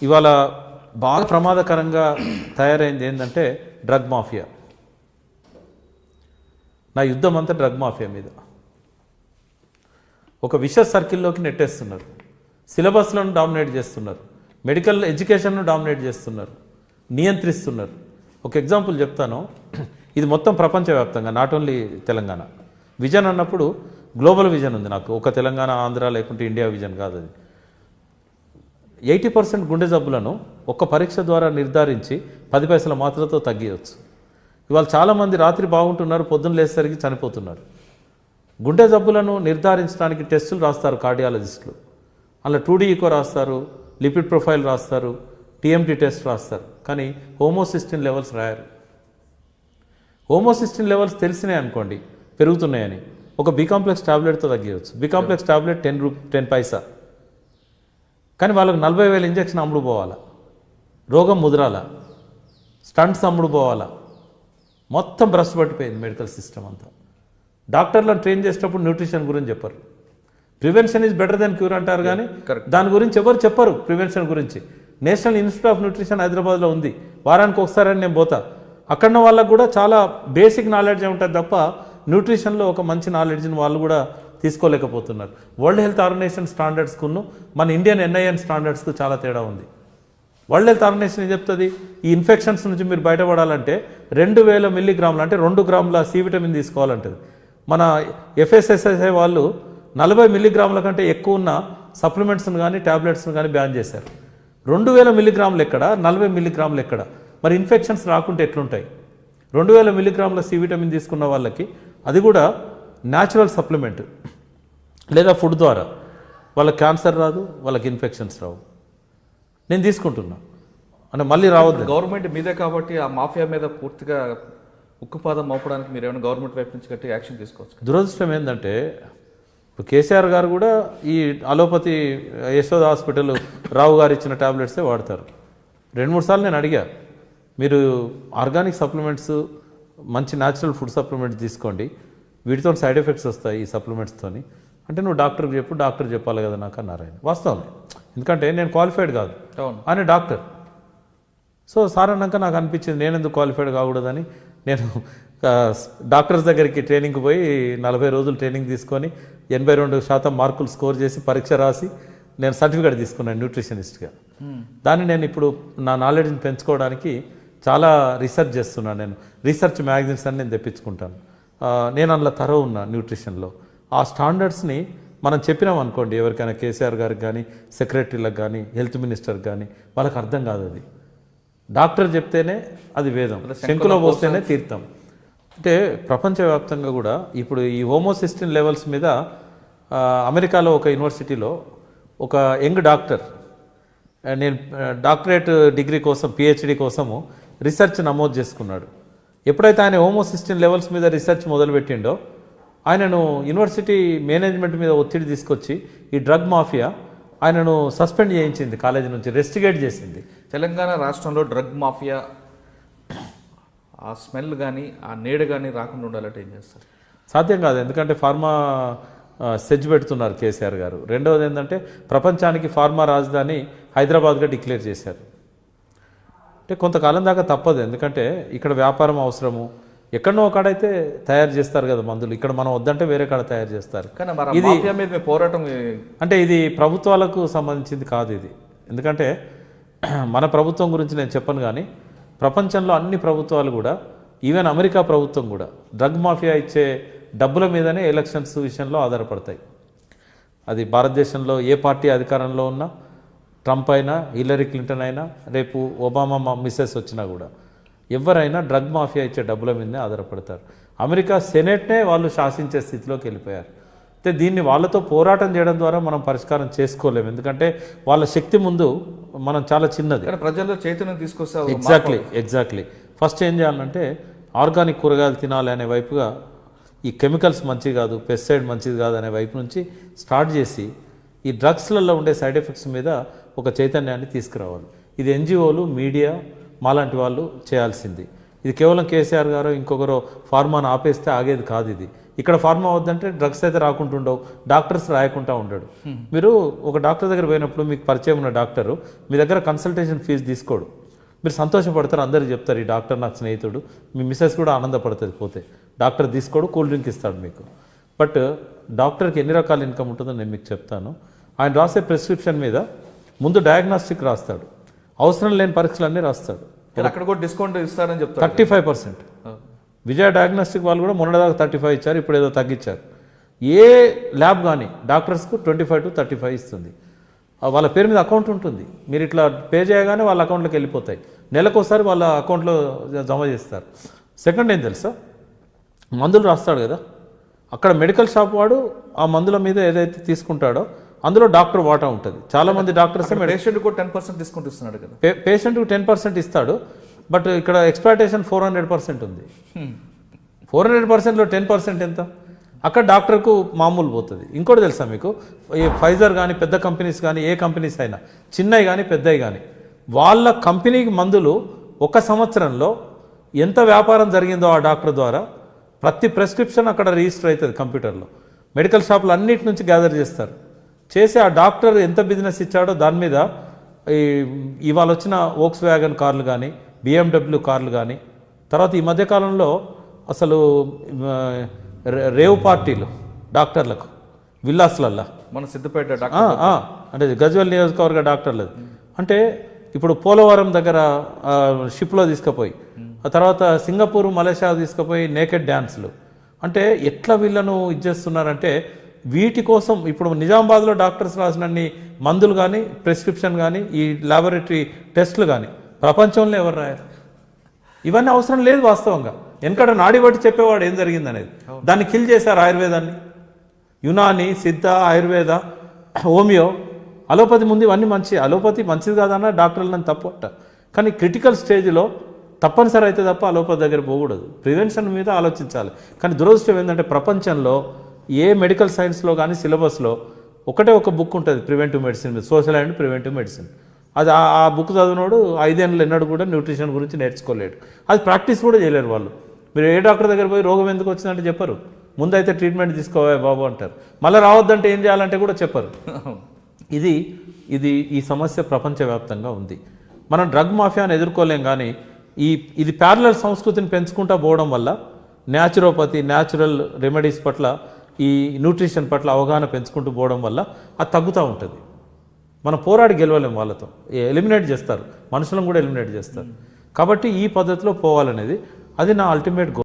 ఇవాళ బాగా ప్రమాదకరంగా తయారైంది ఏంటంటే డ్రగ్ మాఫియా. నా యుద్ధం అంతా డ్రగ్ మాఫియా మీద. ఒక విష సర్కిల్లోకి నెట్టేస్తున్నారు, సిలబస్లను డామినేట్ చేస్తున్నారు, మెడికల్ ఎడ్యుకేషన్ను డామినేట్ చేస్తున్నారు, నియంత్రిస్తున్నారు. ఒక ఎగ్జాంపుల్ చెప్తాను. ఇది మొత్తం ప్రపంచవ్యాప్తంగా, నాట్ ఓన్లీ తెలంగాణ. విజన్ అన్నప్పుడు గ్లోబల్ విజన్ ఉంది నాకు, ఒక తెలంగాణ ఆంధ్ర లేకుంటే ఇండియా విజన్ కాదు. అది 80% గుండె జబ్బులను ఒక్క పరీక్ష ద్వారా నిర్ధారించి 10 పైసల మాత్రతో తగ్గించవచ్చు. ఇవాళ చాలామంది రాత్రి బాగుంటున్నారు, పొద్దున్న లేసేసరికి చనిపోతున్నారు. గుండె జబ్బులను నిర్ధారించడానికి టెస్టులు రాస్తారు కార్డియాలజిస్టులు. అలా 2D ఈకో రాస్తారు, లిపిడ్ ప్రొఫైల్ రాస్తారు, టీఎంటీ టెస్ట్ రాస్తారు. కానీ హోమోసిస్టిన్ లెవెల్స్ రాయరు. హోమోసిస్టిన్ లెవెల్స్ తెలిసినాయి అనుకోండి పెరుగుతున్నాయని, ఒక బి కాంప్లెక్స్ టాబ్లెట్తో తగ్గించవచ్చు. బి కాంప్లెక్స్ టాబ్లెట్ 10 పైసా. కానీ వాళ్ళకి 40,000 ఇంజక్షన్ అమ్ముడు పోవాలా, రోగం ముదిరాల, స్టంట్స్ అమ్ముడు పోవాలా. మొత్తం భ్రష్టు పట్టిపోయింది మెడికల్ సిస్టమ్ అంతా. డాక్టర్లను ట్రైన్ చేసేటప్పుడు న్యూట్రిషన్ గురించి చెప్పరు. Prevention is better than cure అంటారు, కానీ దాని గురించి ఎవరు చెప్పరు. ప్రివెన్షన్ గురించి నేషనల్ ఇన్స్టిట్యూట్ ఆఫ్ న్యూట్రిషన్ హైదరాబాద్లో ఉంది, వారానికి ఒకసారి నేను పోతా. అక్కడ వాళ్ళకు కూడా చాలా బేసిక్ నాలెడ్జ్ ఉంటుంది తప్ప న్యూట్రిషన్లో ఒక మంచి నాలెడ్జ్ని వాళ్ళు కూడా తీసుకోలేకపోతున్నారు. వరల్డ్ హెల్త్ ఆర్గనైజేషన్ స్టాండర్డ్స్కును మన ఇండియన్ ఎన్ఐఎన్ స్టాండర్డ్స్కు చాలా తేడా ఉంది. వరల్డ్ హెల్త్ ఆర్గనైజేషన్ ఏం చెప్తుంది, ఈ ఇన్ఫెక్షన్స్ నుంచి మీరు బయటపడాలంటే 2000 మిల్లీగ్రాములు అంటే 2 గ్రాముల సి విటమిన్ తీసుకోవాలంటది. మన ఎఫ్ఎస్ఎస్ఐ వాళ్ళు 40 మిల్లీగ్రాముల కంటే ఎక్కువ ఉన్న సప్లిమెంట్స్ను కానీ ట్యాబ్లెట్స్ను కానీ బ్యాన్ చేశారు. 2000 మిల్లీగ్రాములు ఎక్కడ, 40 మిల్లీగ్రాములు ఎక్కడ? మరి ఇన్ఫెక్షన్స్ రాకుంటే ఎట్లుంటాయి? 2000 మిల్లీగ్రాముల సి విటమిన్ తీసుకున్న వాళ్ళకి, అది కూడా న్యాచురల్ సప్లిమెంట్ లేదా ఫుడ్ ద్వారా, వాళ్ళకి క్యాన్సర్ రాదు, వాళ్ళకి ఇన్ఫెక్షన్స్ రావు. నేను తీసుకుంటున్నా అంటే మళ్ళీ రావద్దు. గవర్నమెంట్ మీదే కాబట్టి ఆ మాఫియా మీద పూర్తిగా ఉక్కుపాదం మోపడానికి మీరు ఏమైనా గవర్నమెంట్ వైపు నుంచి గట్టి యాక్షన్ తీసుకోవచ్చు. దురదృష్టం ఏంటంటే ఇప్పుడు కేసీఆర్ గారు కూడా ఈ అలోపతి యశోద హాస్పిటల్ రావు గారు ఇచ్చిన ట్యాబ్లెట్సే వాడతారు. 2-3 సార్లు నేను అడిగా, మీరు ఆర్గానిక్ సప్లిమెంట్స్, మంచి న్యాచురల్ ఫుడ్ సప్లిమెంట్స్ తీసుకోండి, వీటితో సైడ్ ఎఫెక్ట్స్ వస్తాయి ఈ సప్లిమెంట్స్తోని అంటే, నువ్వు డాక్టర్కి చెప్పు, డాక్టర్ చెప్పాలి కదా నాకు అన్నారు ఆయన. వాస్తవం, ఎందుకంటే నేను క్వాలిఫైడ్ కాదు, ఆయన డాక్టర్. సో సార్ అన్నాక నాకు అనిపించింది నేను ఎందుకు క్వాలిఫైడ్ కాకూడదని నేను డాక్టర్స్ దగ్గరికి ట్రైనింగ్కి పోయి 40 రోజులు ట్రైనింగ్ తీసుకొని 82% మార్కులు స్కోర్ చేసి పరీక్ష రాసి నేను సర్టిఫికేట్ తీసుకున్నాను న్యూట్రిషనిస్ట్గా. దాన్ని నేను ఇప్పుడు నా నాలెడ్జ్ని పెంచుకోవడానికి చాలా రీసెర్చ్ చేస్తున్నాను. నేను రీసెర్చ్ మ్యాగజైన్స్ అని నేను తెప్పించుకుంటాను. నేను అందులో తరవ ఉన్నా న్యూట్రిషన్లో. ఆ స్టాండర్డ్స్ని మనం చెప్పినాం అనుకోండి ఎవరికైనా, కేసీఆర్ గారికి కానీ, సెక్రటరీలకు కానీ, హెల్త్ మినిస్టర్కి కానీ, వాళ్ళకి అర్థం కాదు. అది డాక్టర్ చెప్తేనే అది వేదం, శంకులో పోస్తేనే తీర్థం. అంటే ప్రపంచవ్యాప్తంగా కూడా ఇప్పుడు ఈ హోమోసిస్టిన్ లెవెల్స్ మీద అమెరికాలో ఒక యూనివర్సిటీలో ఒక యంగ్ డాక్టర్, నేను డాక్టరేట్ డిగ్రీ కోసం, పిహెచ్డి కోసము రీసెర్చ్ నమోదు చేసుకున్నాడు. ఎప్పుడైతే ఆయన హోమోసిస్టిన్ లెవెల్స్ మీద రీసెర్చ్ మొదలుపెట్టిండో, ఆయనను యూనివర్సిటీ మేనేజ్మెంట్ మీద ఒత్తిడి తీసుకొచ్చి ఈ డ్రగ్ మాఫియా ఆయనను సస్పెండ్ చేయించింది, కాలేజీ నుంచి రెస్టిగేట్ చేసింది. తెలంగాణ రాష్ట్రంలో డ్రగ్ మాఫియా ఆ స్మెల్ కానీ ఆ నీడ కానీ రాకుండా ఉండాలంటే ఏం చేస్తారు? సాధ్యం కాదు, ఎందుకంటే ఫార్మా సెజ్ పెడుతున్నారు కేసీఆర్ గారు. రెండవది ఏంటంటే ప్రపంచానికి ఫార్మా రాజధాని హైదరాబాద్గా డిక్లేర్ చేశారు. అంటే కొంతకాలం దాకా తప్పదు, ఎందుకంటే ఇక్కడ వ్యాపారం అవసరము. ఎక్కడనో ఒకడైతే తయారు చేస్తారు కదా మందులు, ఇక్కడ మనం వద్దంటే వేరే కాడ తయారు చేస్తారు. ఇది పోరాటం అంటే ఇది ప్రభుత్వాలకు సంబంధించింది కాదు ఇది. ఎందుకంటే మన ప్రభుత్వం గురించి నేను చెప్పను, కానీ ప్రపంచంలో అన్ని ప్రభుత్వాలు కూడా, ఈవెన్ అమెరికా ప్రభుత్వం కూడా డ్రగ్ మాఫియా ఇచ్చే డబ్బుల మీదనే ఎలక్షన్స్ విషయంలో ఆధారపడతాయి. అది భారతదేశంలో ఏ పార్టీ అధికారంలో ఉన్నా, ట్రంప్ అయినా, హిల్లరీ క్లింటన్ అయినా, రేపు ఒబామా మిస్సెస్ వచ్చినా కూడా ఎవరైనా డ్రగ్ మాఫియా ఇచ్చే డబ్బుల మీదనే ఆధారపడతారు. అమెరికా సెనేట్నే వాళ్ళు శాసించే స్థితిలోకి వెళ్ళిపోయారు. అయితే దీన్ని వాళ్ళతో పోరాటం చేయడం ద్వారా మనం పరిష్కారం చేసుకోలేము, ఎందుకంటే వాళ్ళ శక్తి ముందు మనం చాలా చిన్నది. ప్రజల్లో చైతన్యం తీసుకొస్తారు. ఎగ్జాక్ట్లీ. ఫస్ట్ ఏం చేయాలంటే ఆర్గానిక్ కూరగాయలు తినాలి అనే వైపుగా, ఈ కెమికల్స్ మంచిది కాదు, పెస్టిసైడ్ మంచిది కాదు అనే వైపు నుంచి స్టార్ట్ చేసి ఈ డ్రగ్స్లలో ఉండే సైడ్ ఎఫెక్ట్స్ మీద ఒక చైతన్యాన్ని తీసుకురావాలి. ఇది ఎన్జిఓలు, మీడియా, మాలాంటి వాళ్ళు చేయాల్సింది. ఇది కేవలం కేసీఆర్ గారు ఇంకొకరు ఫార్మాను ఆపేస్తే ఆగేది కాదు. ఇది ఇక్కడ ఫార్మా వద్దంటే డ్రగ్స్ అయితే రాకుంటుండవు, డాక్టర్స్ రాయకుండా ఉండడు. మీరు ఒక డాక్టర్ దగ్గర పోయినప్పుడు మీకు పరిచయం ఉన్న డాక్టరు మీ దగ్గర కన్సల్టేషన్ ఫీజు తీసుకోడు. మీరు సంతోషపడతారు, అందరికి చెప్తారు ఈ డాక్టర్ నాకు స్నేహితుడు, మీ మిస్సెస్ కూడా ఆనందపడుతుంది పోతే. డాక్టర్ తీసుకోడు, కూల్ డ్రింక్ ఇస్తాడు మీకు. బట్ డాక్టర్కి ఎన్ని రకాల ఇన్కమ్ ఉంటుందో నేను మీకు చెప్తాను. ఆయన రాసే ప్రిస్క్రిప్షన్ మీద ముందు డయాగ్నాస్టిక్ రాస్తాడు, అవసరం లేని పరీక్షలన్నీ రాస్తాడు. అక్కడ కూడా డిస్కౌంట్ ఇస్తారని చెప్తారు. 35%. విజయ డయాగ్నోస్టిక్ వాళ్ళు కూడా మొన్నటిదాకా 35 ఇచ్చారు, ఇప్పుడు ఏదో తగ్గించారు. ఏ ల్యాబ్ కానీ డాక్టర్స్కు 25 to 35 ఇస్తుంది. వాళ్ళ పేరు మీద అకౌంట్ ఉంటుంది, మీరు ఇట్లా పే చేయగానే వాళ్ళ అకౌంట్లోకి వెళ్ళిపోతాయి. నెలకోసారి వాళ్ళ అకౌంట్లో జమ చేస్తారు. సెకండ్ ఏం తెలుసా, మందులు రాస్తాడు కదా, అక్కడ మెడికల్ షాప్ వాడు ఆ మందుల మీద ఏదైతే తీసుకుంటాడో అందులో డాక్టర్ వాటా ఉంటుంది. చాలామంది డాక్టర్స్ పేషెంట్ కూడా 10% డిస్కౌంట్ ఇస్తున్నాడు కదా. పేషెంట్కి 10% ఇస్తాడు, బట్ ఇక్కడ ఎక్స్ప్లాయిటేషన్ 400% ఉంది. 400%లో 10% ఎంత? అక్కడ డాక్టర్కు మామూలు పోతుంది. ఇంకోటి తెలుసా మీకు, ఈ ఫైజర్ కానీ పెద్ద కంపెనీస్ కానీ ఏ కంపెనీస్ అయినా చిన్నవి కానీ పెద్దవి కానీ వాళ్ళ కంపెనీకి మందులు ఒక సంవత్సరంలో ఎంత వ్యాపారం జరిగిందో ఆ డాక్టర్ ద్వారా ప్రతి ప్రెస్క్రిప్షన్ అక్కడ రిజిస్టర్ అవుతుంది కంప్యూటర్లో. మెడికల్ షాపులు అన్నిటి నుంచి గ్యాదర్ చేస్తారు, చేసి ఆ డాక్టర్ ఎంత బిజినెస్ ఇచ్చాడో దాని మీద ఇవాళ వచ్చిన వోక్స్ వ్యాగన్ కార్లు కానీ BMW కార్లు కానీ, తర్వాత ఈ మధ్యకాలంలో అసలు రేవ్ పార్టీలు డాక్టర్లకు విల్లాస్లల్లా మన సిద్దిపేట అంటే గజ్వెల్ నియోజకవర్గ డాక్టర్లు. అంటే ఇప్పుడు పోలవరం దగ్గర షిప్లో తీసుకుపోయి, ఆ తర్వాత సింగపూర్ మలేషియా తీసుకుపోయి నేకెడ్ డ్యాన్స్లు. అంటే ఎట్లా వీళ్ళను ఇచ్చేస్తున్నారంటే వీటి కోసం ఇప్పుడు నిజామాబాద్లో డాక్టర్స్ రాసినన్ని మందులు కానీ ప్రిస్క్రిప్షన్ కానీ ఈ ల్యాబొరేటరీ టెస్టులు కానీ ప్రపంచంలో ఎవరు రాయారు? ఇవన్నీ అవసరం లేదు వాస్తవంగా. వెనకడ నాడి బట్టి చెప్పేవాడు ఏం జరిగింది అనేది. దాన్ని కిల్ చేశారు ఆయుర్వేదాన్ని. యునాని, సిద్ధ, ఆయుర్వేద, హోమియో, అలోపతి ముందు ఇవన్నీ అలోపతి మంచిది కాదన్న డాక్టర్లు నన్ను తప్పట. కానీ క్రిటికల్ స్టేజ్లో తప్పనిసరి అయితే తప్ప అలోపతి దగ్గర పోకూడదు. ప్రివెన్షన్ మీద ఆలోచించాలి. కానీ దురదృష్టం ఏంటంటే ప్రపంచంలో ఏ మెడికల్ సైన్స్లో కానీ సిలబస్లో ఒకటే ఒక బుక్ ఉంటుంది ప్రివెంటివ్ మెడిసిన్ మీద, సోషల్ అండ్ ప్రివెంటివ్ మెడిసిన్. అది ఆ బుక్ చదివినోడు 5 ఏళ్ళు ఎన్నడూ కూడా న్యూట్రిషన్ గురించి నేర్చుకోలేడు. అది ప్రాక్టీస్ కూడా చేయలేరు వాళ్ళు. మీరు ఏ డాక్టర్ దగ్గర పోయి రోగం ఎందుకు వచ్చిందంటే చెప్పరు, ముందైతే ట్రీట్మెంట్ తీసుకోవా బాబు అంటారు. మళ్ళీ రావద్దంటే ఏం చేయాలంటే కూడా చెప్పరు. ఇది ఈ సమస్య ప్రపంచవ్యాప్తంగా ఉంది. మనం డ్రగ్ మాఫియాను ఎదుర్కోలేం. కానీ ఇది ప్యారలల్ సంస్కృతిని పెంచుకుంటూ పోవడం వల్ల న్యాచురోపతి, న్యాచురల్ రెమెడీస్ పట్ల, ఈ న్యూట్రిషన్ పట్ల అవగాహన పెంచుకుంటూ పోవడం వల్ల అది తగ్గుతూ ఉంటుంది. మనం పోరాడి గెలవలేం, వాళ్ళతో ఎలిమినేట్ చేస్తారు, మనుషులను కూడా ఎలిమినేట్ చేస్తారు. కాబట్టి ఈ పద్ధతిలో పోవాలనేది అది నా అల్టిమేట్ గోల్.